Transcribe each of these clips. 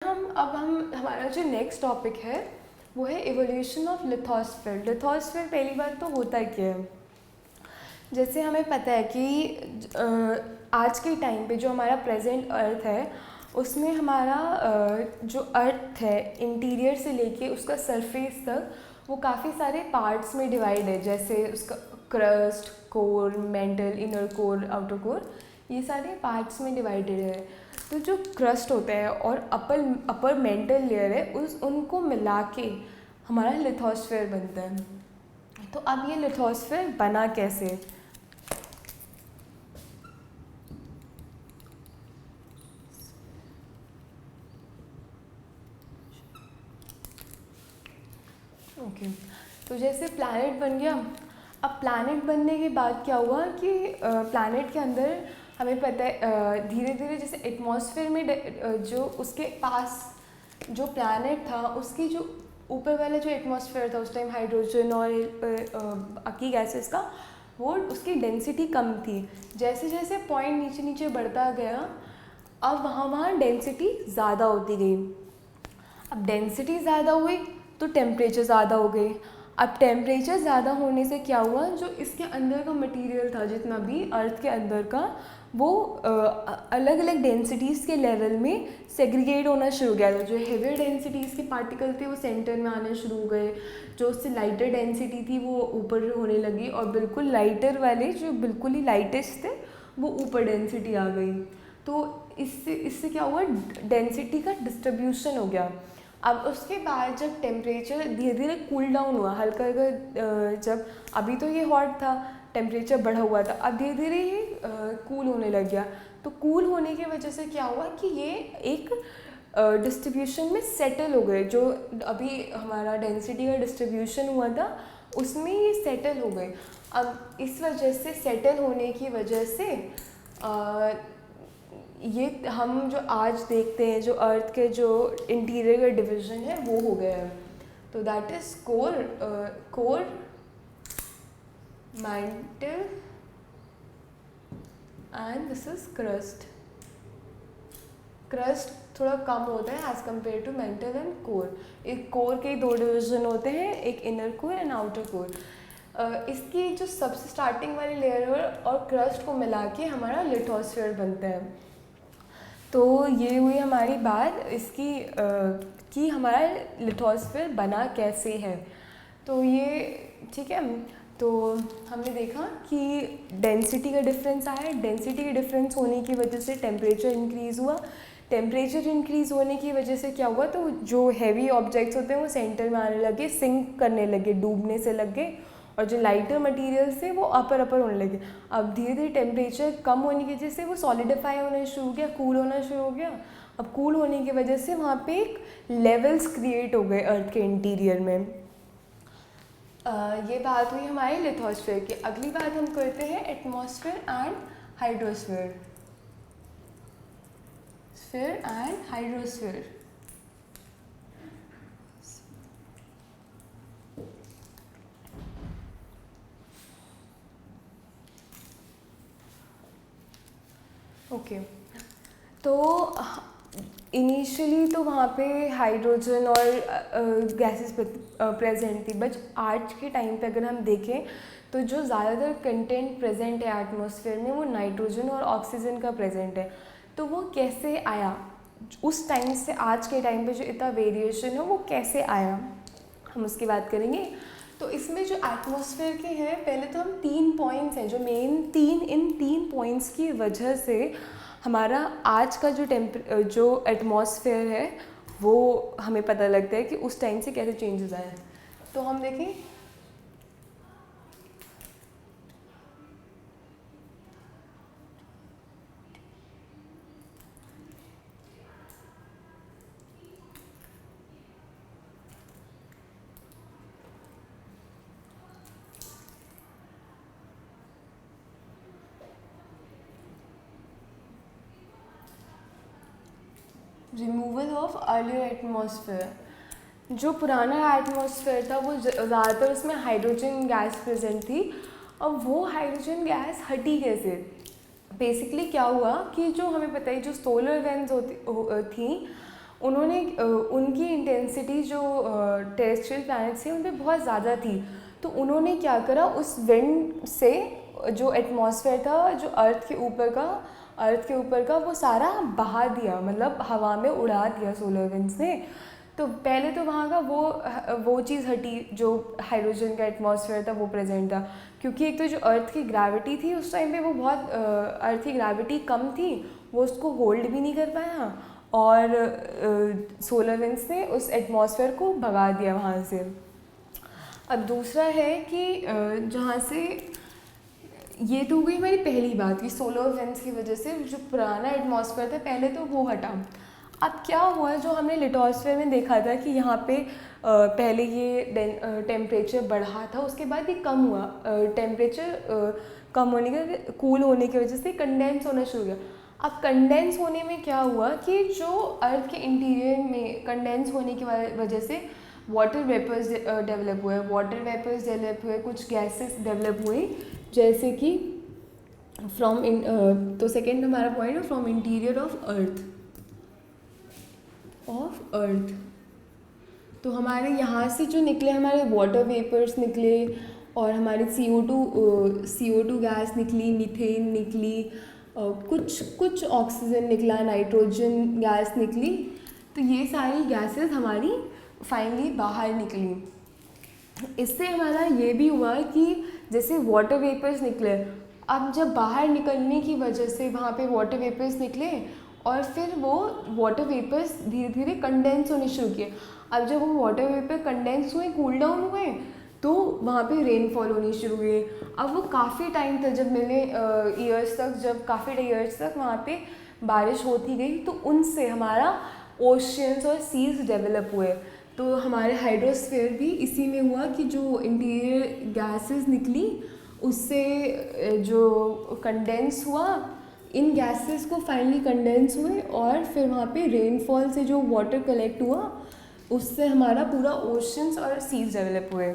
हम हमारा जो नेक्स्ट टॉपिक है वो है इवोल्यूशन ऑफ लिथोस्फीयर। लिथोस्फीयर पहली बात तो होता क्या है, जैसे हमें पता है कि आज के टाइम पे जो हमारा प्रेजेंट अर्थ है उसमें हमारा जो अर्थ है इंटीरियर से लेके उसका सरफेस तक वो काफ़ी सारे पार्ट्स में डिवाइड है, जैसे उसका crust, core, mental, inner core, outer core, ये सारे पार्ट्स में डिवाइडेड है। तो जो क्रस्ट होता है और अपर मेंटल लेयर है उनको मिला के हमारा लिथोस्फीयर बनता है। तो अब ये लिथोस्फीयर बना कैसे? ओके, तो जैसे प्लैनेट बन गया। अब प्लैनेट बनने के बाद क्या हुआ कि प्लैनेट के अंदर हमें पता है धीरे धीरे जैसे एटमॉस्फेयर में जो उसके पास जो प्लैनेट था उसकी जो ऊपर वाला जो एटमॉस्फेयर था उस टाइम हाइड्रोजन और बाकी गैसेस का वो उसकी डेंसिटी कम थी। जैसे जैसे पॉइंट नीचे नीचे बढ़ता गया अब वहाँ डेंसिटी ज़्यादा होती गई। अब डेंसिटी ज़्यादा हुई तो टेम्परेचर ज़्यादा हो गई। अब टेम्परेचर ज़्यादा होने से क्या हुआ, जो इसके अंदर का मटेरियल था जितना भी अर्थ के अंदर का वो अलग अलग डेंसिटीज़ के लेवल में सेग्रीगेट होना शुरू हो गया था। जो हेवियर डेंसिटीज़ के पार्टिकल थे वो सेंटर में आने शुरू हो गए, जो उससे लाइटर डेंसिटी थी वो ऊपर होने लगी और बिल्कुल लाइटर वाले जो बिल्कुल ही लाइटेस्ट थे वो ऊपर डेंसिटी आ गई। तो इससे क्या हुआ, डेंसिटी का डिस्ट्रीब्यूशन हो गया। अब उसके बाद जब टेम्परेचर धीरे धीरे कूल डाउन हुआ हल्का हल्का, जब अभी तो ये हॉट था, टेम्परेचर बढ़ा हुआ था, अब धीरे धीरे ये कूल होने लग गया। तो कूल होने की वजह से क्या हुआ कि ये एक डिस्ट्रीब्यूशन में सेटल हो गए। जो अभी हमारा डेंसिटी का डिस्ट्रीब्यूशन हुआ था उसमें ये सेटल हो गए। अब इस वजह से सेटल होने की वजह से ये हम जो आज देखते हैं जो अर्थ के जो इंटीरियर का डिवीजन है वो हो गया है। तो that is core, mantle and this is crust. Crust थोड़ा कम होता है as compare to mantle and core. एक कोर के दो डिवीजन होते हैं, एक inner core and outer core. इसकी जो सबसे स्टार्टिंग वाली लेयर और क्रस्ट को मिला के हमारा लिथोस्फीयर बनता है। तो ये हुई हमारी बात इसकी कि हमारा लिथोस्फीयर बना कैसे है। तो ये ठीक है। तो हमने देखा कि डेंसिटी का डिफरेंस आया, डेंसिटी के डिफरेंस होने की वजह से टेम्परेचर इंक्रीज़ हुआ। टेम्परेचर इंक्रीज़ होने की वजह से क्या हुआ, तो जो हैवी ऑब्जेक्ट्स होते हैं वो सेंटर में आने लगे, सिंक करने लगे, डूबने से लगे, और जो लाइटर मटेरियल्स थे वो अपर होने लगे। अब धीरे धीरे टेम्परेचर कम होने की वजह से वो सॉलिडिफाई होना शुरू हो गया, कूल होना शुरू हो गया। अब कूल होने की वजह से वहाँ पे एक लेवल्स क्रिएट हो गए अर्थ के इंटीरियर में। ये बात हुई हमारे लिथोस्फीयर की। अगली बात हम करते हैं atmosphere and hydrosphere. Sphere and hydrosphere. Okay, तो इनिशियली तो वहाँ पे हाइड्रोजन और गैसेस प्रेजेंट थी, बट आज के टाइम पे अगर हम देखें तो जो ज़्यादातर कंटेंट प्रेजेंट है एटमॉस्फेयर में वो नाइट्रोजन और ऑक्सीजन का प्रेजेंट है। तो वो कैसे आया, उस टाइम से आज के टाइम पे जो इतना वेरिएशन है वो कैसे आया, हम उसकी बात करेंगे। तो इसमें जो एटमॉस्फेयर के हैं, पहले तो हम 3 पॉइंट्स हैं जो मेन इन 3 पॉइंट्स की वजह से हमारा आज का जो एटमॉस्फेयर है वो हमें पता लगता है कि उस टाइम से कैसे चेंजेस आए हैं। तो हम देखें, रिमूवल ऑफ अर्लियर एटमॉस्फेयर। जो पुराना एटमॉस्फेयर था वो ज़्यादातर उसमें हाइड्रोजन गैस प्रेजेंट थी। अब वो हाइड्रोजन गैस हटी कैसे? बेसिकली क्या हुआ कि जो हमें पता है जो सोलर इवेंट्स थी उन्होंने उनकी इंटेंसिटी जो टेरेस्ट्रियल प्लैनेट्स थे उन पे बहुत ज़्यादा थी, तो उन्होंने क्या करा, उस विंड से जो एटमॉस्फेयर था जो अर्थ के ऊपर का वो सारा बहा दिया, मतलब हवा में उड़ा दिया सोलर विंड्स ने। तो पहले तो वहाँ का वो चीज़ हटी, जो हाइड्रोजन का एटमॉस्फेयर था वो प्रेजेंट था, क्योंकि एक तो जो अर्थ की ग्रेविटी थी उस टाइम पे वो बहुत अर्थ की ग्रेविटी कम थी, वो उसको होल्ड भी नहीं कर पाया, और सोलर विंड्स ने उस एटमॉस्फेयर को भगा दिया वहाँ से। अब दूसरा है कि जहाँ से, ये तो हो गई हमारी पहली बात कि सोलर विंड्स की वजह से जो पुराना एटमॉस्फेयर था पहले तो वो हटा। अब क्या हुआ, जो हमने लिटोस्फेयर में देखा था कि यहाँ पे पहले ये टेम्परेचर बढ़ा था, उसके बाद ये कम हुआ, टेम्परेचर कम होने के, कूल होने की वजह से कंडेंस होना शुरू हुआ। अब कंडेंस होने में क्या हुआ कि जो अर्थ के इंटीरियर में कंडेंस होने की वजह से वाटर वेपर्स डेवलप हुए, कुछ गैसेस डेवलप हुई, जैसे कि तो सेकेंड हमारा पॉइंट है फ्रॉम इंटीरियर ऑफ अर्थ। तो हमारे यहाँ से जो निकले, हमारे वाटर वेपर्स निकले, और हमारी CO2 गैस निकली, मीथेन निकली, कुछ ऑक्सीजन निकला, नाइट्रोजन गैस निकली। तो ये सारी गैसेस हमारी फाइनली बाहर निकली। इससे हमारा ये भी हुआ कि जैसे वाटर वेपर्स निकले, अब जब बाहर निकलने की वजह से वहाँ पे वाटर वेपर्स निकले, और फिर वो वाटर वेपर्स धीरे धीरे कंडेंस होने शुरू किए। अब जब वो वाटर वेपर कंडेंस हुए, कूल डाउन हुए, तो वहाँ पे रेनफॉल होनी शुरू हुई। अब वो काफ़ी टाइम तक, जब काफ़ी ईयर्स तक वहाँ पे बारिश होती गई, तो उनसे हमारा ओशियंस और सीज डेवलप हुए। तो हमारे हाइड्रोस्फीयर भी इसी में हुआ कि जो इंटीरियर गैसेस निकली उससे जो कंडेंस हुआ, इन गैसेस को फाइनली कंडेंस हुए, और फिर वहाँ पे रेनफॉल से जो वाटर कलेक्ट हुआ उससे हमारा पूरा ओशंस और सीज डेवलप हुए।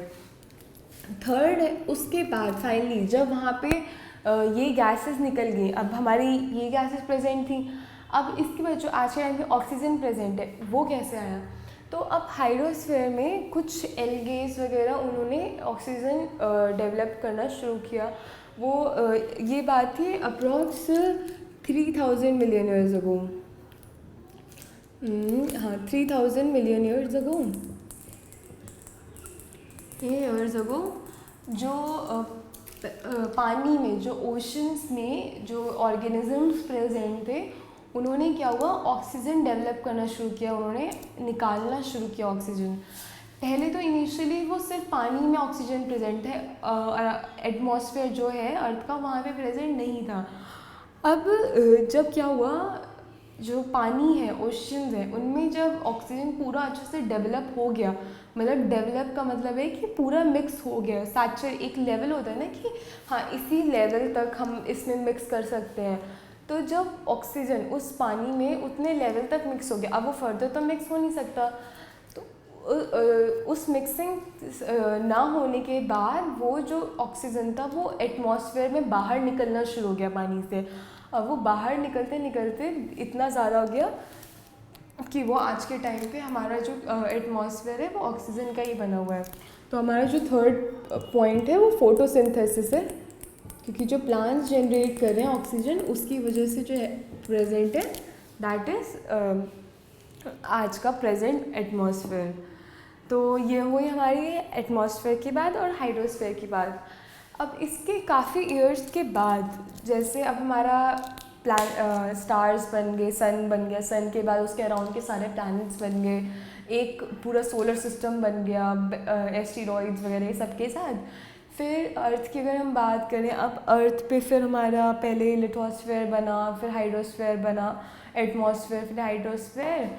थर्ड है, उसके बाद फाइनली जब वहाँ पे ये गैसेस निकल गई, अब हमारी ये गैसेस प्रेजेंट थी, अब इसके बाद जो आज के टाइम पे ऑक्सीजन प्रेजेंट है वो कैसे आया। तो अब हाइड्रोस्फीयर में कुछ एल्गेस वगैरह उन्होंने ऑक्सीजन डेवलप करना शुरू किया। वो ये बात थी अप्रॉक्स 3000 मिलियन ईयर्स अगो। हाँ, 3000 मिलियन ईयर्स अगो जो पानी में, जो ओशंस में जो ऑर्गेनिजम्स प्रेजेंट थे, उन्होंने क्या हुआ, ऑक्सीजन डेवलप करना शुरू किया, उन्होंने निकालना शुरू किया ऑक्सीजन। पहले तो इनिशियली वो सिर्फ पानी में ऑक्सीजन प्रेजेंट है, एटमॉस्फेयर जो है अर्थ का वहाँ पे प्रेजेंट नहीं था। अब जब क्या हुआ, जो पानी है, ओशंस है, उनमें जब ऑक्सीजन पूरा अच्छे से डेवलप हो गया, मतलब डेवलप का मतलब है कि पूरा मिक्स हो गया, सैचुरेट, एक लेवल होता है ना कि हाँ इसी लेवल तक हम इसमें मिक्स कर सकते हैं। तो जब ऑक्सीजन उस पानी में उतने लेवल तक मिक्स हो गया, अब वो फर्दर तो मिक्स हो नहीं सकता, तो उस मिक्सिंग ना होने के बाद वो जो ऑक्सीजन था वो एटमॉस्फेयर में बाहर निकलना शुरू हो गया पानी से। अब वो बाहर निकलते निकलते इतना ज़्यादा हो गया कि वो आज के टाइम पे हमारा जो एटमॉस्फेयर है वो ऑक्सीजन का ही बना हुआ है। तो हमारा जो थर्ड पॉइंट है वो फोटोसिंथेसिस है, क्योंकि जो प्लांट्स जनरेट कर रहे हैं ऑक्सीजन, उसकी वजह से जो है प्रेजेंट है, दैट इज़ आज का प्रेजेंट एटमॉस्फेयर। तो ये हुई हमारी एटमॉस्फेयर की बात और हाइड्रोस्फेयर की बात। अब इसके काफ़ी ईयर्स के बाद, जैसे अब हमारा स्टार्स बन गए, सन बन गया, सन के बाद उसके अराउंड के सारे प्लैनेट्स बन गए, एक पूरा सोलर सिस्टम बन गया, एस्टेरॉइड्स वगैरह सबके साथ। फिर अर्थ की अगर हम बात करें, अब अर्थ पे फिर हमारा पहले लिथोस्फेयर बना, फिर हाइड्रोस्फेयर बना, एटमॉस्फेयर, फिर हाइड्रोस्फेयर।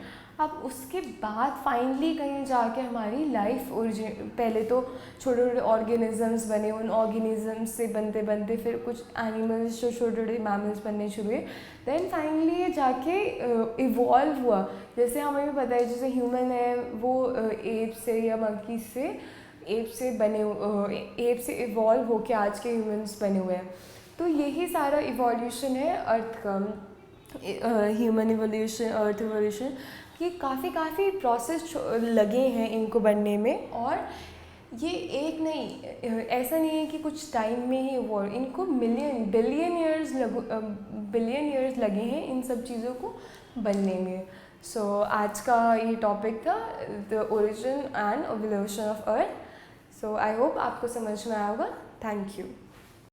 अब उसके बाद फाइनली कहीं जाके हमारी लाइफ पहले तो छोटे छोटे ऑर्गेनिजम्स बने, उन ऑर्गेनिजम्स से बनते बनते फिर कुछ एनिमल्स, जो छोटे छोटे मैमल्स बनने शुरू हुए, देन फाइनली ये जाके इवॉल्व हुआ। जैसे हमें भी पता है, जैसे ह्यूमन है वो एप से या मंकी से, एप से इवॉल्व होके आज के ह्यूमंस बने हुए हैं। तो यही सारा इवोल्यूशन है अर्थ का, ह्यूमन इवोल्यूशन, अर्थ इवोल्यूशन। कि काफ़ी प्रोसेस लगे हैं इनको बनने में। और ये एक नहीं, ऐसा नहीं है कि कुछ टाइम में ही हुआ, इनको बिलियन ईयर्स लगे हैं इन सब चीज़ों को बनने में। सो आज का ये टॉपिक था the origin and evolution of earth. So I hope आपको समझ में आया होगा। Thank you.